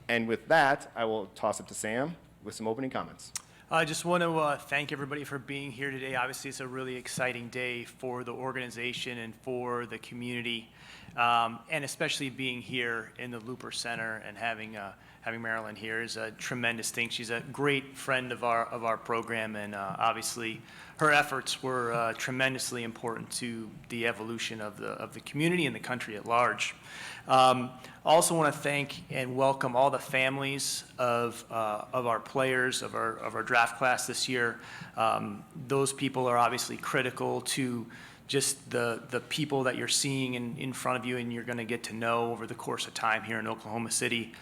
And with that, I will toss it to Sam with some opening comments. I just want to thank everybody for being here today. Obviously, it's a really exciting day for the organization and for the community, and especially being here in the Looper Center and having Marilyn here is a tremendous thing. She's a great friend of our program, and obviously, her efforts were tremendously important to the evolution of the community and the country at large. Also want to thank and welcome all the families of our players, of our draft class this year. Those people are obviously critical to just the people that you're seeing in front of you and you're going to get to know over the course of time here in Oklahoma City.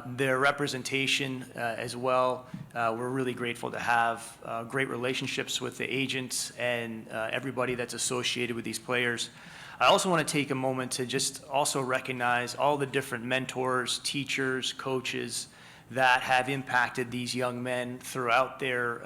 Their representation as well, we're really grateful to have great relationships with the agents and everybody that's associated with these players. I also want to take a moment to just also recognize all the different mentors, teachers, coaches that have impacted these young men throughout their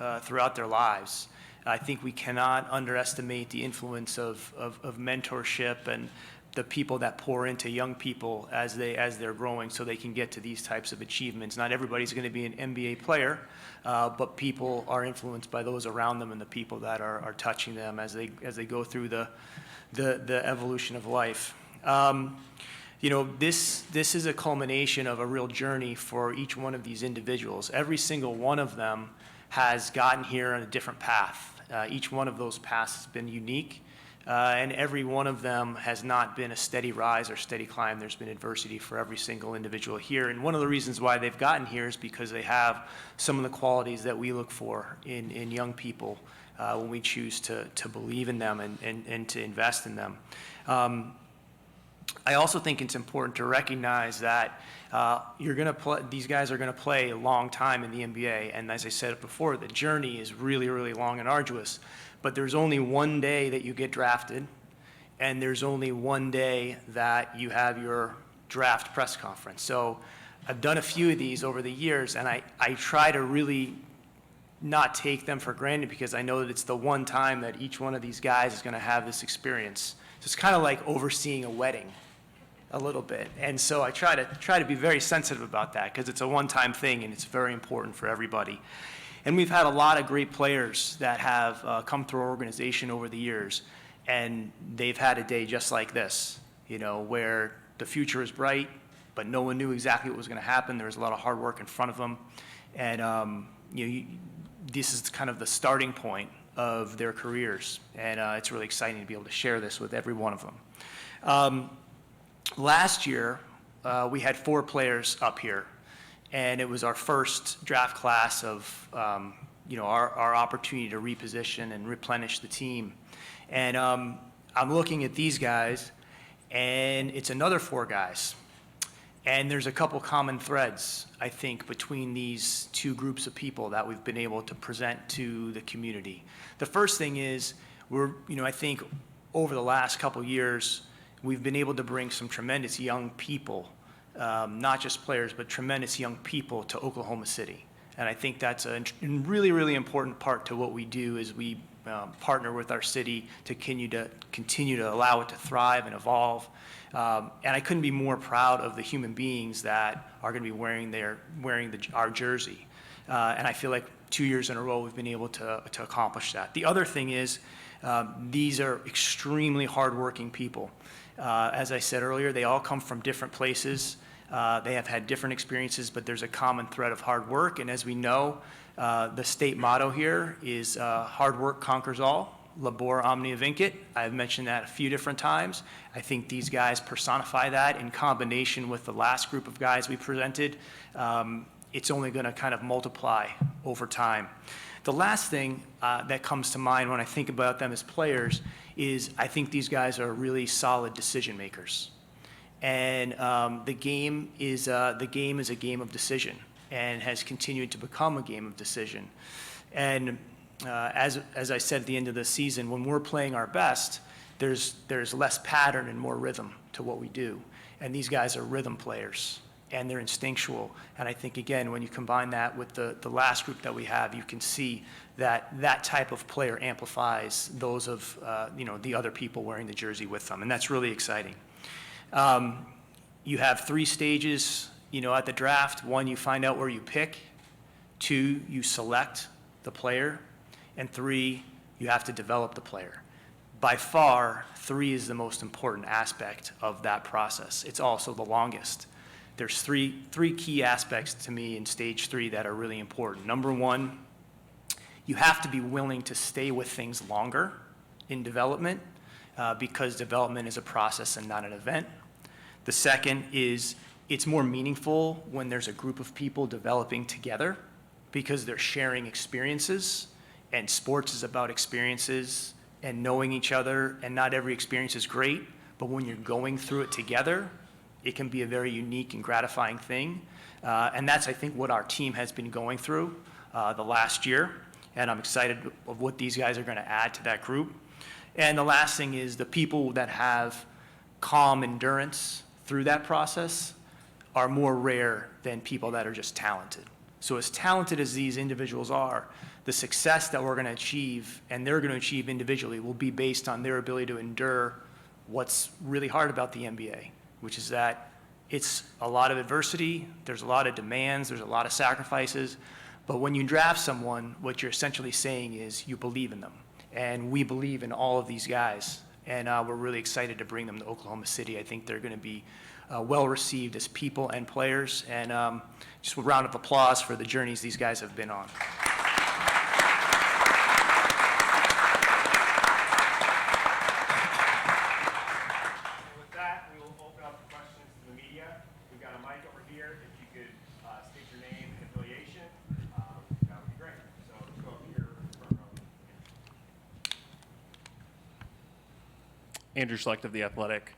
lives. I think we cannot underestimate the influence of mentorship and the people that pour into young people as they're growing so they can get to these types of achievements. Not everybody's going to be an NBA player, but people are influenced by those around them and the people that are touching them as they go through the evolution of life. This is a culmination of a real journey for each one of these individuals. Every single one of them has gotten here on a different path. Each one of those paths has been unique, and every one of them has not been a steady rise or steady climb. There's been adversity for every single individual here, and one of the reasons why they've gotten here is because they have some of the qualities that we look for in young people when we choose to believe in them and to invest in them. I also think it's important to recognize that these guys are going to play a long time in the NBA, and as I said before, the journey is really, really long and arduous. But there's only one day that you get drafted, and there's only one day that you have your draft press conference. So I've done a few of these over the years, and I try to really not take them for granted because I know that it's the one time that each one of these guys is going to have this experience. So it's kind of like overseeing a wedding a little bit. And so I try to be very sensitive about that because it's a one-time thing and it's very important for everybody. And we've had a lot of great players that have come through our organization over the years, and they've had a day just like this, where the future is bright, but no one knew exactly what was going to happen. There was a lot of hard work in front of them. And this is kind of the starting point of their careers, and it's really exciting to be able to share this with every one of them. Last year, we had 4 players up here, and it was our first draft class of our opportunity to reposition and replenish the team. And I'm looking at these guys, and it's another 4 guys. And there's a couple common threads, I think, between these two groups of people that we've been able to present to the community. The first thing is I think over the last couple years, we've been able to bring some tremendous young people, not just players, but tremendous young people to Oklahoma City. And I think that's a really, really important part to what we do is we partner with our city to continue to allow it to thrive and evolve. And I couldn't be more proud of the human beings that are going to be wearing our jersey. And I feel like 2 years in a row we've been able to accomplish that. The other thing is these are extremely hardworking people. As I said earlier, they all come from different places. They have had different experiences, but there's a common thread of hard work. And as we know, the state motto here is hard work conquers all. Labor omnia vincit. I've mentioned that a few different times. I think these guys personify that in combination with the last group of guys we presented. It's only going to kind of multiply over time. The last thing that comes to mind when I think about them as players is I think these guys are really solid decision makers. And the game is a game of decision and has continued to become a game of decision. And as I said at the end of the season, when we're playing our best, there's less pattern and more rhythm to what we do. And these guys are rhythm players, and they're instinctual. And I think, again, when you combine that with the last group that we have, you can see that type of player amplifies those of the other people wearing the jersey with them. And that's really exciting. You have 3 stages at the draft, one, you find out where you pick, two, you select the player, and three, you have to develop the player. By far, three is the most important aspect of that process. It's also the longest. There's three key aspects to me in stage three that are really important. Number one, you have to be willing to stay with things longer in development because development is a process and not an event. The second is it's more meaningful when there's a group of people developing together because they're sharing experiences, and sports is about experiences and knowing each other, and not every experience is great, but when you're going through it together, it can be a very unique and gratifying thing. And that's, I think, what our team has been going through the last year, and I'm excited of what these guys are gonna add to that group. And the last thing is the people that have calm endurance through that process are more rare than people that are just talented. So as talented as these individuals are, the success that we're gonna achieve and they're gonna achieve individually will be based on their ability to endure what's really hard about the NBA, which is that it's a lot of adversity, there's a lot of demands, there's a lot of sacrifices, but when you draft someone, what you're essentially saying is you believe in them. And we believe in all of these guys, and we're really excited to bring them to Oklahoma City. I think they're gonna be well received as people and players, and just a round of applause for the journeys these guys have been on. With that, we will open up the questions to the media. We've got a mic over here. If you could state your name and affiliation, that would be great. So let's go up here, front row. Andrew Schlecht of The Athletic.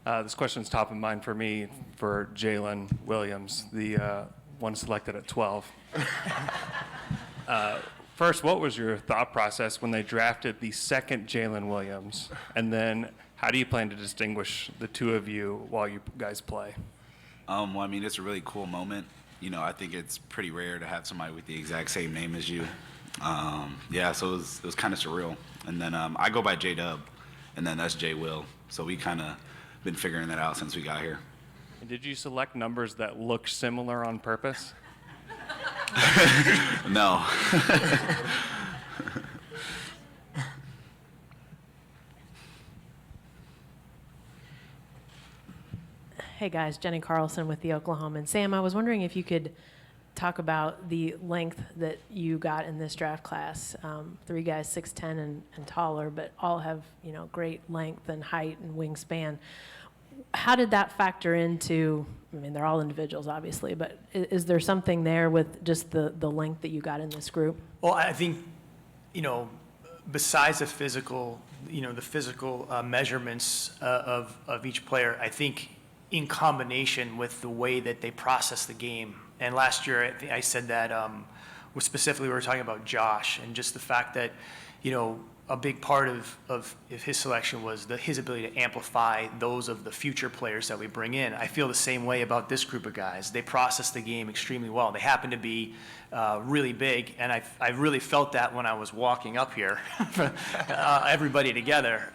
This question is top of mind for me for Jalen Williams, the one selected at 12. First, what was your thought process when they drafted the second Jalen Williams? And then how do you plan to distinguish the two of you while you guys play? Well, I mean, it's a really cool moment. I think it's pretty rare to have somebody with the exact same name as you. Yeah, so it was kind of surreal. And then I go by J-Dub, and then that's J-Will. So we kind of been figuring that out since we got here. And did you select numbers that look similar on purpose? No. Hey guys, Jenny Carlson with the Oklahoman. Sam, I was wondering if you could talk about the length that you got in this draft class. Three guys 6'10" and taller, but all have great length and height and wingspan. How did that factor into? I mean, they're all individuals, obviously, but is there something there with just the length that you got in this group? Well, I think, besides the physical, measurements of each player, I think in combination with the way that they process the game. And last year, I said that specifically we were talking about Josh and just the fact that, a big part of his selection was his ability to amplify those of the future players that we bring in. I feel the same way about this group of guys. They process the game extremely well. They happen to be really big, and I really felt that when I was walking up here, everybody together.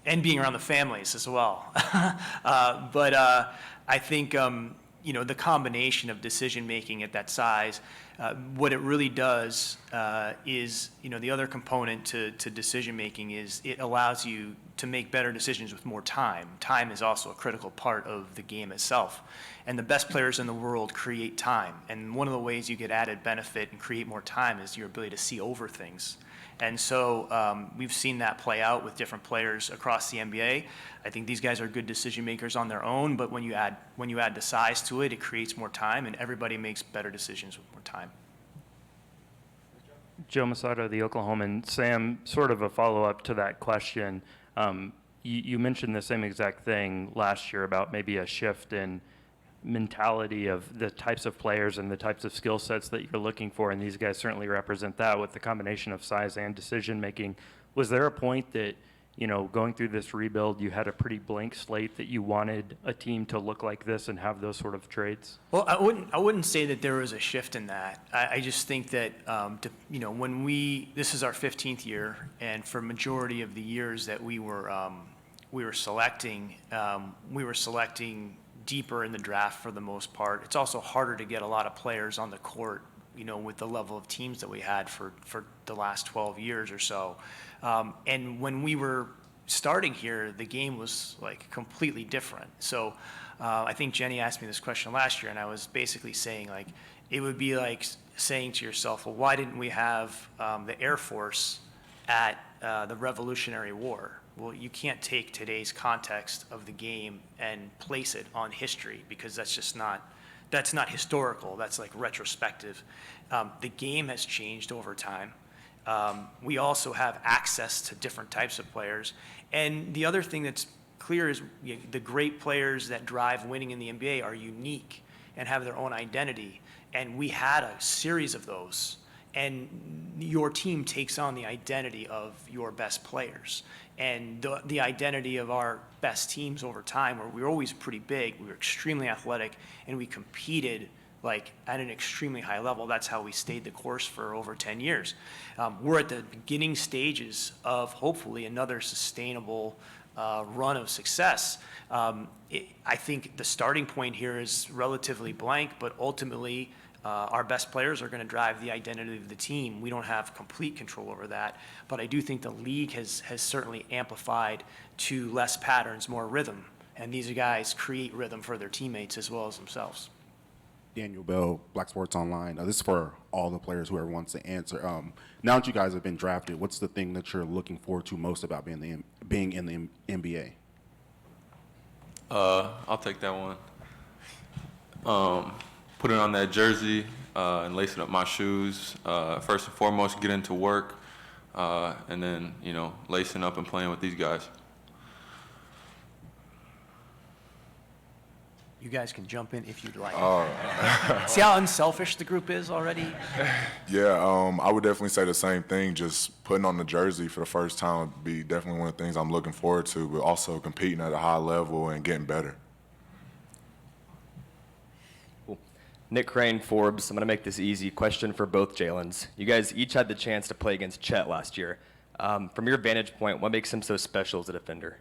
And being around the families as well. I think, the combination of decision-making at that size, what it really does is, the other component to decision-making is it allows you to make better decisions with more time. Time is also a critical part of the game itself. And the best players in the world create time. And one of the ways you get added benefit and create more time is your ability to see over things. And so we've seen that play out with different players across the NBA. I think these guys are good decision makers on their own, but when you add the size to it, it creates more time, and everybody makes better decisions with more time. Joe Masato, the Oklahoman. Sam, sort of a follow-up to that question. You mentioned the same exact thing last year about maybe a shift in mentality of the types of players and the types of skill sets that you're looking for, and these guys certainly represent that with the combination of size and decision making. Was there a point that, going through this rebuild, you had a pretty blank slate that you wanted a team to look like this and have those sort of traits? Well, I wouldn't say that there was a shift in that. I just think that this is our 15th year, and for majority of the years that we were selecting deeper in the draft for the most part. It's also harder to get a lot of players on the court, with the level of teams that we had for the last 12 years or so. And when we were starting here, the game was like completely different. So I think Jenny asked me this question last year, and I was basically saying, like, it would be like saying to yourself, well, why didn't we have the Air Force at the Revolutionary War? Well, you can't take today's context of the game and place it on history, because that's not historical. That's like retrospective. The game has changed over time. We also have access to different types of players. And the other thing that's clear is the great players that drive winning in the NBA are unique and have their own identity. And we had a series of those. And your team takes on the identity of your best players. And the identity of our best teams over time, where we were always pretty big, we were extremely athletic, and we competed like at an extremely high level. That's how we stayed the course for over 10 years. We're at the beginning stages of hopefully another sustainable run of success. I think the starting point here is relatively blank, but ultimately our best players are going to drive the identity of the team. We don't have complete control over that, but I do think the league has certainly amplified to less patterns, more rhythm, and these guys create rhythm for their teammates as well as themselves. Daniel Bell, Black Sports Online. This is for all the players, whoever wants to answer. Now that you guys have been drafted, what's the thing that you're looking forward to most about being in the NBA? I'll take that one. Putting on that jersey and lacing up my shoes. First and foremost, get into work, and then lacing up and playing with these guys. You guys can jump in if you'd like. See how unselfish the group is already? Yeah, I would definitely say the same thing. Just putting on the jersey for the first time would be definitely one of the things I'm looking forward to, but also competing at a high level and getting better. Nick Crane, Forbes. I'm going to make this easy. Question for both Jalen's. You guys each had the chance to play against Chet last year. From your vantage point, what makes him so special as a defender?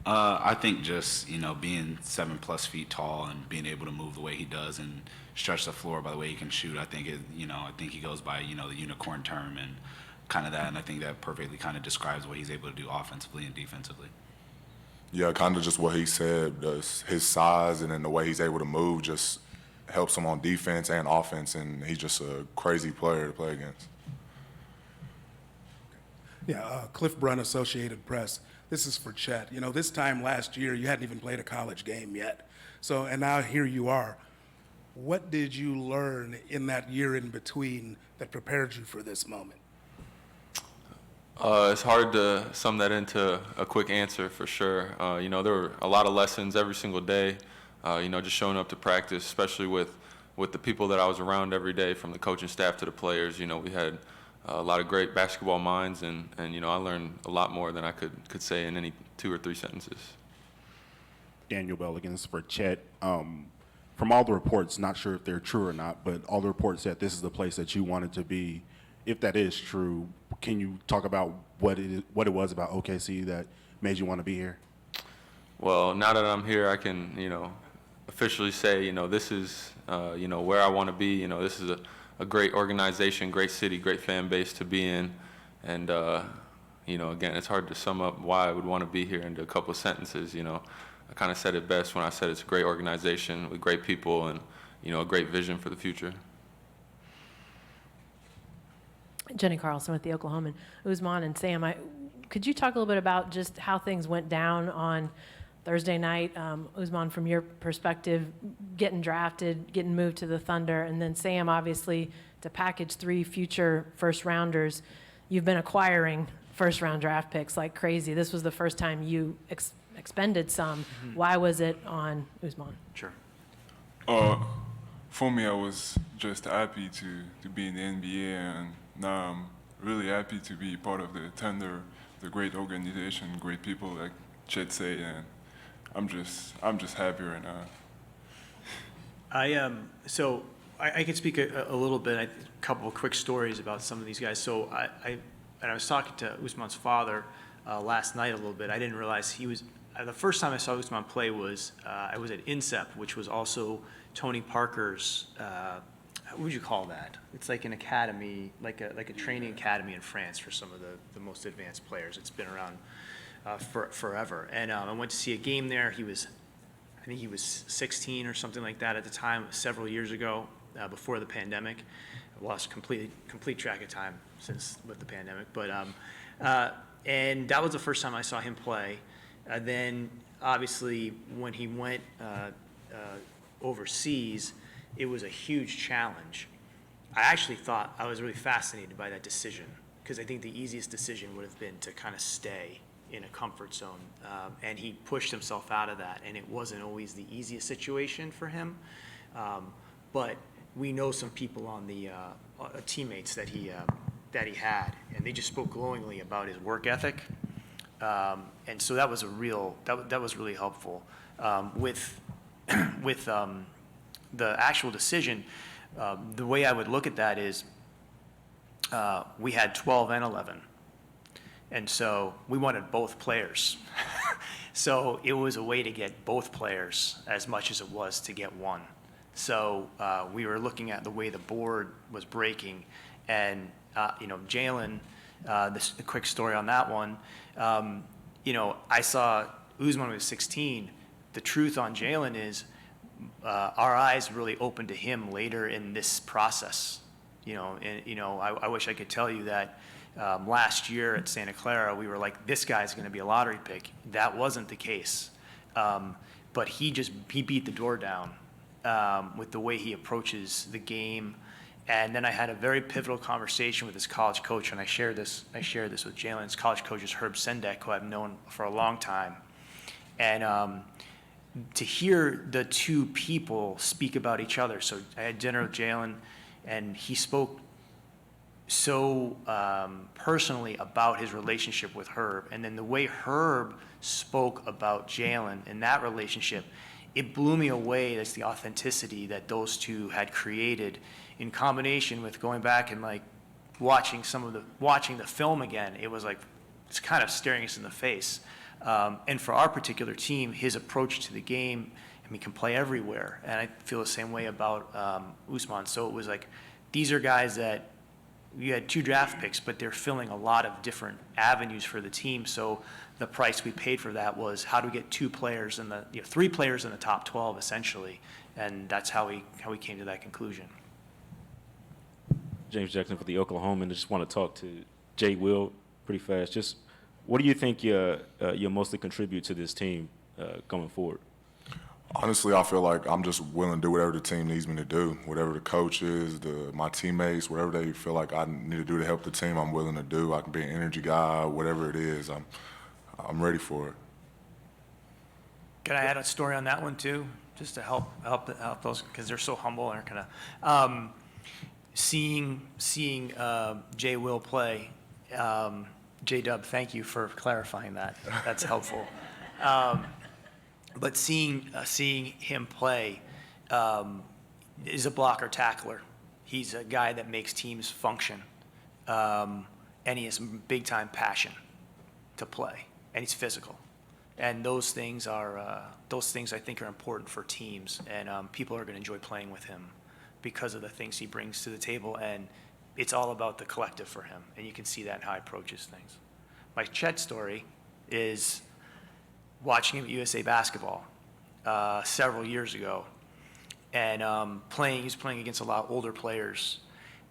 I think just, being 7+ feet tall and being able to move the way he does and stretch the floor by the way he can shoot, I think he goes by, the unicorn term and kind of that, and I think that perfectly kind of describes what he's able to do offensively and defensively. Yeah, kind of just what he said. His size and then the way he's able to move just helps him on defense and offense, and he's just a crazy player to play against. Yeah, Cliff Brunn, Associated Press. This is for Chet. This time last year, you hadn't even played a college game yet. And now here you are. What did you learn in that year in between that prepared you for this moment? It's hard to sum that into a quick answer for sure. There were a lot of lessons every single day, just showing up to practice, especially with the people that I was around every day, from the coaching staff to the players. We had a lot of great basketball minds, and I learned a lot more than I could say in any 2 or 3 sentences. Daniel Bell again, this is for Chet. From all the reports, not sure if they're true or not, but all the reports said this is the place that you wanted to be. If that is true, can you talk about what it was about OKC that made you want to be here? Well, now that I'm here, I can, officially say, this is, where I want to be. This is a great organization, great city, great fan base to be in. And, again, it's hard to sum up why I would want to be here into a couple of sentences. I kind of said it best when I said it's a great organization with great people and, a great vision for the future. Jenny Carlson with the Oklahoman. Usman and Sam, could you talk a little bit about just how things went down on Thursday night? Usman, from your perspective, getting drafted, getting moved to the Thunder, and then Sam, obviously, to package 3 future first-rounders. You've been acquiring first-round draft picks like crazy. This was the first time you expended some. Mm-hmm. Why was it on Usman? Sure. For me, I was just happy to be in the NBA, and now I'm really happy to be part of the Thunder, the great organization, great people like Chet said, and I'm just happy right now. I could speak a little bit, a couple of quick stories about some of these guys. So I was talking to Usman's father last night a little bit. I didn't realize he was the first time I saw Usman play was, I was at INSEP, which was also Tony Parker's, what would you call that? It's like an academy, like a training academy in France for some of the most advanced players. It's been around forever. And I went to see a game there. I think he was 16 or something like that at the time, several years ago, before the pandemic. I lost complete track of time since with the pandemic. But and that was the first time I saw him play. Then obviously when he went overseas, it was a huge challenge. I actually thought I was really fascinated by that decision because I think the easiest decision would have been to kind of stay in a comfort zone. And he pushed himself out of that, and it wasn't always the easiest situation for him. But we know some people on the teammates that he had, and they just spoke glowingly about his work ethic. And so that was that was really helpful. With the actual decision, the way I would look at that is we had 12 and 11. And so we wanted both players. So it was a way to get both players as much as it was to get one. So we were looking at the way the board was breaking. And, Jalen, a quick story on that one. I saw Usman was 16. The truth on Jalen is our eyes really opened to him later in this process. I wish I could tell you that last year at Santa Clara, we were like, this guy's going to be a lottery pick. That wasn't the case. But he beat the door down with the way he approaches the game. And then I had a very pivotal conversation with his college coach, and I shared this with Jalen. His college coach is Herb Sendek, who I've known for a long time. And to hear the two people speak about each other. So I had dinner with Jalen, and he spoke so personally about his relationship with Herb. And then the way Herb spoke about Jalen and that relationship, it blew me away. That's the authenticity that those two had created in combination with going back and like watching the film again. It was like, it's kind of staring us in the face. And for our particular team, his approach to the game, can play everywhere. And I feel the same way about Usman. So it was like, these are guys that you had 2 draft picks, but they're filling a lot of different avenues for the team. So the price we paid for that was how do we get 3 players in the top 12 essentially. And that's how we came to that conclusion. James Jackson for the Oklahoman. I just want to talk to Jay Will pretty fast. Just what do you think you'll mostly contribute to this team going forward? Honestly, I feel like I'm just willing to do whatever the team needs me to do. Whatever the coaches, my teammates, whatever they feel like I need to do to help the team, I'm willing to do. I can be an energy guy, whatever it is. I'm ready for it. Can I add a story on that one too, just to help those, because they're so humble and are kind of seeing Jay Will play. J-Dub, thank you for clarifying that. That's helpful. But seeing him play is a blocker tackler. He's a guy that makes teams function, and he has big time passion to play, and he's physical. And those things I think are important for teams, and people are going to enjoy playing with him because of the things he brings to the table, and it's all about the collective for him, and you can see that in how he approaches things. My Chet story is watching him at USA Basketball several years ago, and he was playing against a lot of older players,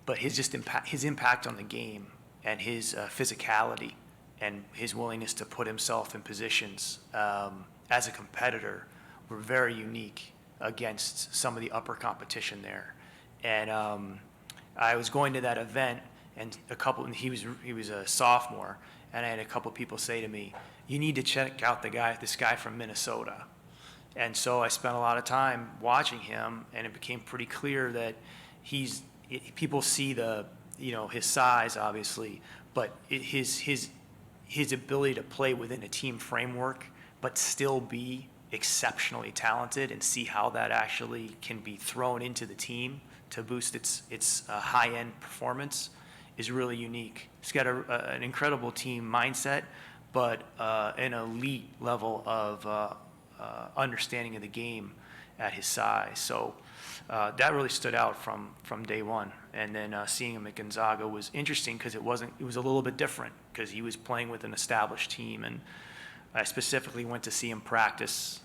but his impact on the game and his physicality and his willingness to put himself in positions as a competitor were very unique against some of the upper competition there. And I was going to that event, and he was a sophomore, and I had a couple people say to me, "You need to check out this guy from Minnesota." And so I spent a lot of time watching him, and it became pretty clear that people see his size obviously, but his ability to play within a team framework, but still be exceptionally talented, and see how that actually can be thrown into the team to boost its high-end performance is really unique. He's got an incredible team mindset, but an elite level of understanding of the game at his size. So that really stood out from day one. And then seeing him at Gonzaga was interesting because it was a little bit different because he was playing with an established team. And I specifically went to see him practice.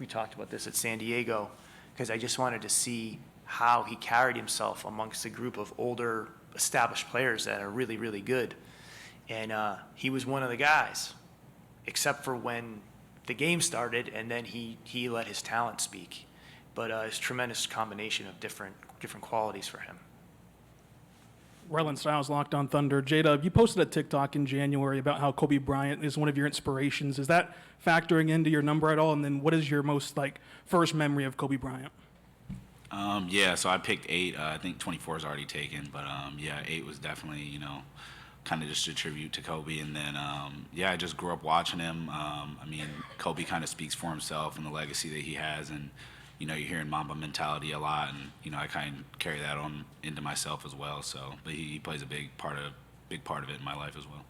We talked about this at San Diego because I just wanted to see how he carried himself amongst a group of older established players that are really, really good. And he was one of the guys, except for when the game started, and then he let his talent speak. But it's a tremendous combination of different qualities for him. Rylan Stiles, Locked on Thunder. J-Dub, you posted a TikTok in January about how Kobe Bryant is one of your inspirations. Is that factoring into your number at all? And then what is your most first memory of Kobe Bryant? Yeah, so I picked 8. I think 24 is already taken, but yeah, 8 was definitely, kind of just a tribute to Kobe. And then, yeah, I just grew up watching him. I mean, Kobe kind of speaks for himself and the legacy that he has. And, you're hearing Mamba mentality a lot. And, I kind of carry that on into myself as well. So, but he plays a big part of it in my life as well.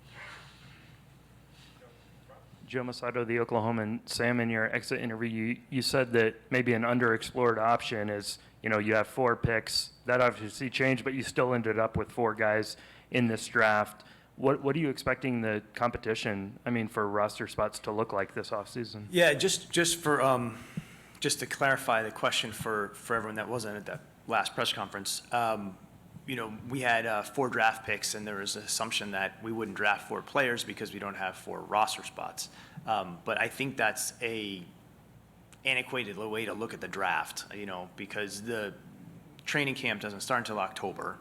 Joe Masato, the Oklahoman. Sam, in your exit interview, you said that maybe an underexplored option is, you have 4 picks. That obviously changed, but you still ended up with 4 guys in this draft. What are you expecting the competition, for roster spots to look like this offseason? Yeah, just for just to clarify the question for everyone that wasn't at that last press conference, we had 4 draft picks, and there was an assumption that we wouldn't draft 4 players because we don't have 4 roster spots. But I think that's a antiquated way to look at the draft, because the training camp doesn't start until October.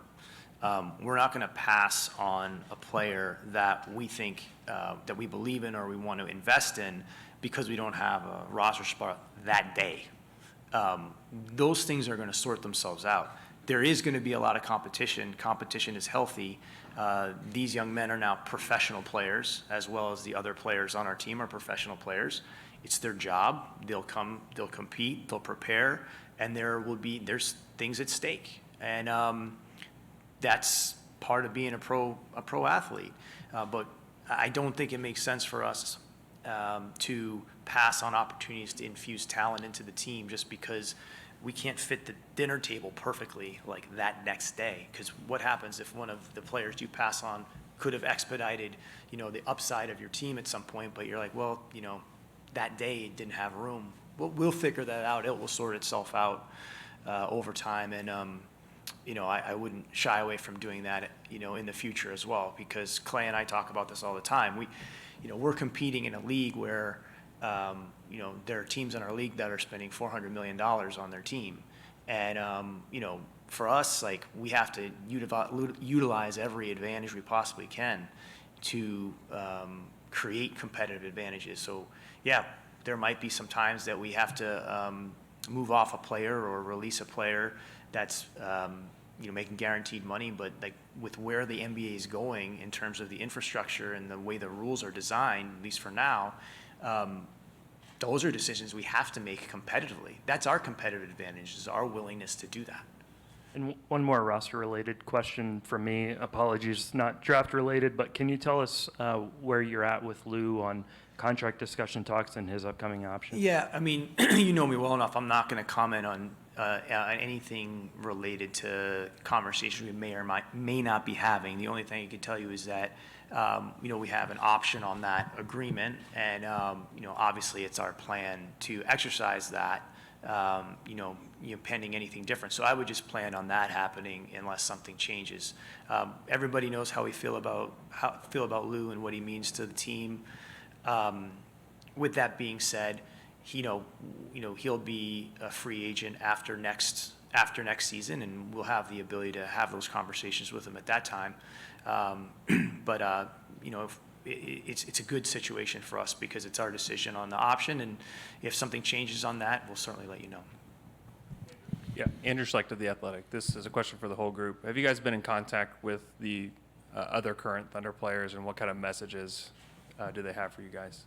We're not going to pass on a player that we think that we believe in or we want to invest in because we don't have a roster spot that day. Those things are going to sort themselves out. There is going to be a lot of competition. Competition is healthy. These young men are now professional players, as well as the other players on our team are professional players. It's their job. They'll compete, they'll prepare, and there's things at stake. And that's part of being a pro athlete. But I don't think it makes sense for us to pass on opportunities to infuse talent into the team just because we can't fit the dinner table perfectly like that next day. Because what happens if one of the players you pass on could have expedited, the upside of your team at some point, but you're like, well, that day it didn't have room. We'll figure that out. It will sort itself out over time. And, I wouldn't shy away from doing that, in the future as well, because Clay and I talk about this all the time. We're competing in a league where, there are teams in our league that are spending $400 million on their team. And, for us, we have to utilize every advantage we possibly can to create competitive advantages. So, yeah, there might be some times that we have to move off a player or release a player that's making guaranteed money, but with where the NBA is going in terms of the infrastructure and the way the rules are designed, at least for now, those are decisions we have to make competitively. That's our competitive advantage, is our willingness to do that. And one more roster-related question from me. Apologies, not draft-related, but can you tell us where you're at with Lou on contract discussion talks and his upcoming option? Yeah, you know me well enough. I'm not going to comment on anything related to conversations we may or may not be having. The only thing I can tell you is that we have an option on that agreement, and obviously it's our plan to exercise that. Pending anything different. So I would just plan on that happening unless something changes. Everybody knows how we feel about Lou and what he means to the team. With that being said, he'll be a free agent after next season, and we'll have the ability to have those conversations with him at that time. But it's a good situation for us because it's our decision on the option, and if something changes on that, we'll certainly let you know. Yeah, Andrew Schlecht of The Athletic. This is a question for the whole group. Have you guys been in contact with the other current Thunder players, and what kind of messages do they have for you guys?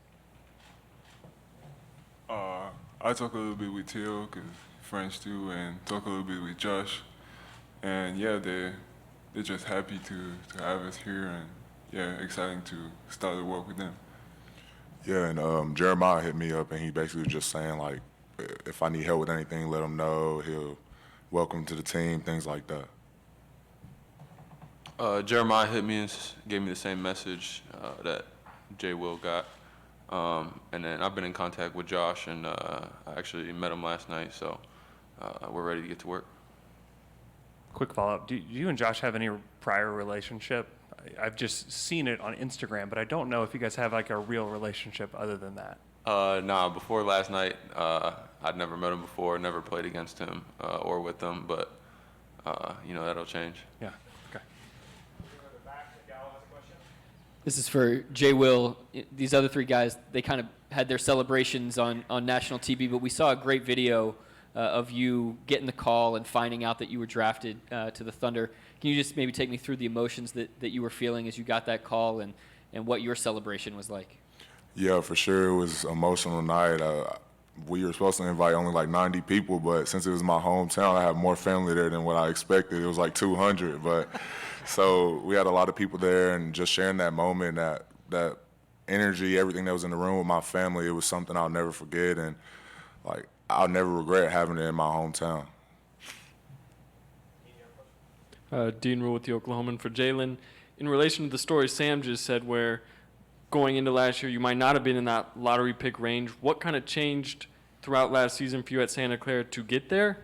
I talk a little bit with Theo, because French too, and talk a little bit with Josh. And yeah, they're just happy to have us here, and yeah, exciting to start to work with them. Yeah, and Jeremiah hit me up, and he basically was just saying, like, if I need help with anything, let him know. He'll welcome to the team, things like that. Jeremiah hit me and gave me the same message that Jay Will got. And then I've been in contact with Josh, and I actually met him last night, so we're ready to get to work. Quick follow-up. Do you and Josh have any prior relationship? I've just seen it on Instagram, but I don't know if you guys have like a real relationship other than that. Nah, before last night, I'd never met him before, never played against him or with him, but, that'll change. Yeah, okay. This is for Jay Will. These other three guys, they kind of had their celebrations on national TV, but we saw a great video of you getting the call and finding out that you were drafted to the Thunder. Can you just maybe take me through the emotions that you were feeling as you got that call and what your celebration was like? Yeah, for sure. It was an emotional night. We were supposed to invite only like 90 people, but since it was my hometown, I had more family there than what I expected. It was like 200, but so we had a lot of people there, and just sharing that moment, that energy, everything that was in the room with my family, it was something I'll never forget, and like I'll never regret having it in my hometown. Dean Rule with the Oklahoman for Jalen. In relation to the story Sam just said, where going into last year you might not have been in that lottery pick range, what kind of changed throughout last season for you at Santa Clara to get there?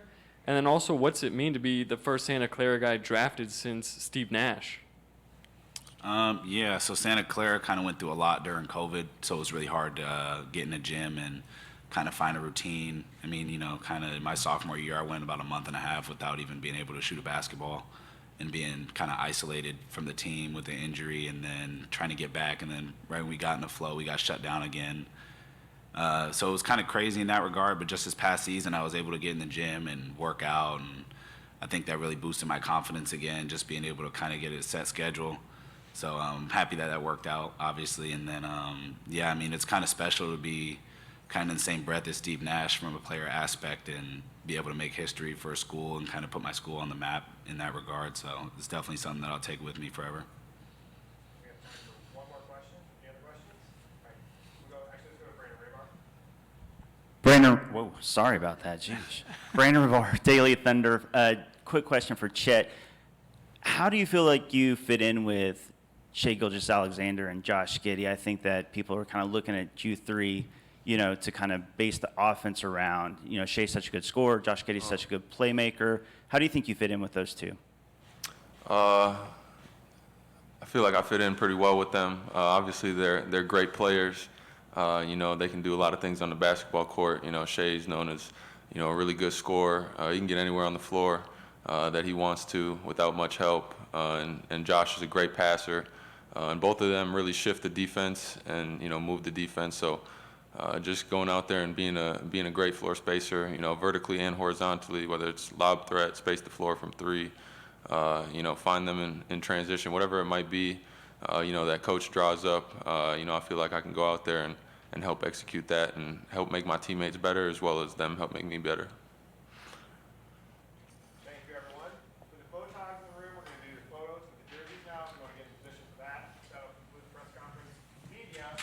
And then also, what's it mean to be the first Santa Clara guy drafted since Steve Nash? Yeah, so Santa Clara kind of went through a lot during COVID, so it was really hard to get in the gym and kind of find a routine. I mean, kind of in my sophomore year, I went about a month and a half without even being able to shoot a basketball and being kind of isolated from the team with the injury, and then trying to get back, and then right when we got in the flow, we got shut down again. So it was kind of crazy in that regard, but just this past season, I was able to get in the gym and work out, and I think that really boosted my confidence again, just being able to kind of get a set schedule. So I'm happy that worked out, obviously. And then, yeah, I mean, it's kind of special to be kind of in the same breath as Steve Nash from a player aspect and be able to make history for a school and kind of put my school on the map in that regard. So it's definitely something that I'll take with me forever. We have time for one more question. Any other questions? All right. Let's go to Brandon Rabar. Brandon, whoa, sorry about that, jeez. Brandon Rabar, Daily Thunder. Quick question for Chet. How do you feel like you fit in with Shai Gilgeous-Alexander and Josh Giddey? I think that people are kind of looking at you three, to kind of base the offense around. Shai's such a good scorer, Josh Giddey's such a good playmaker. How do you think you fit in with those two? I feel like I fit in pretty well with them. Obviously, they're great players. They can do a lot of things on the basketball court. Shai's known as, a really good scorer. He can get anywhere on the floor that he wants to without much help. And Josh is a great passer. And both of them really shift the defense and, move the defense. So just going out there and being a great floor spacer, vertically and horizontally, whether it's lob threat, space the floor from three, find them in transition, whatever it might be, that coach draws up. I feel like I can go out there and help execute that and help make my teammates better as well as them help make me better. Thank you, everyone. For the photogs in the room, we're going to do the photos with the jerseys now. If you want to get in position for that, that'll conclude the press conference. Media.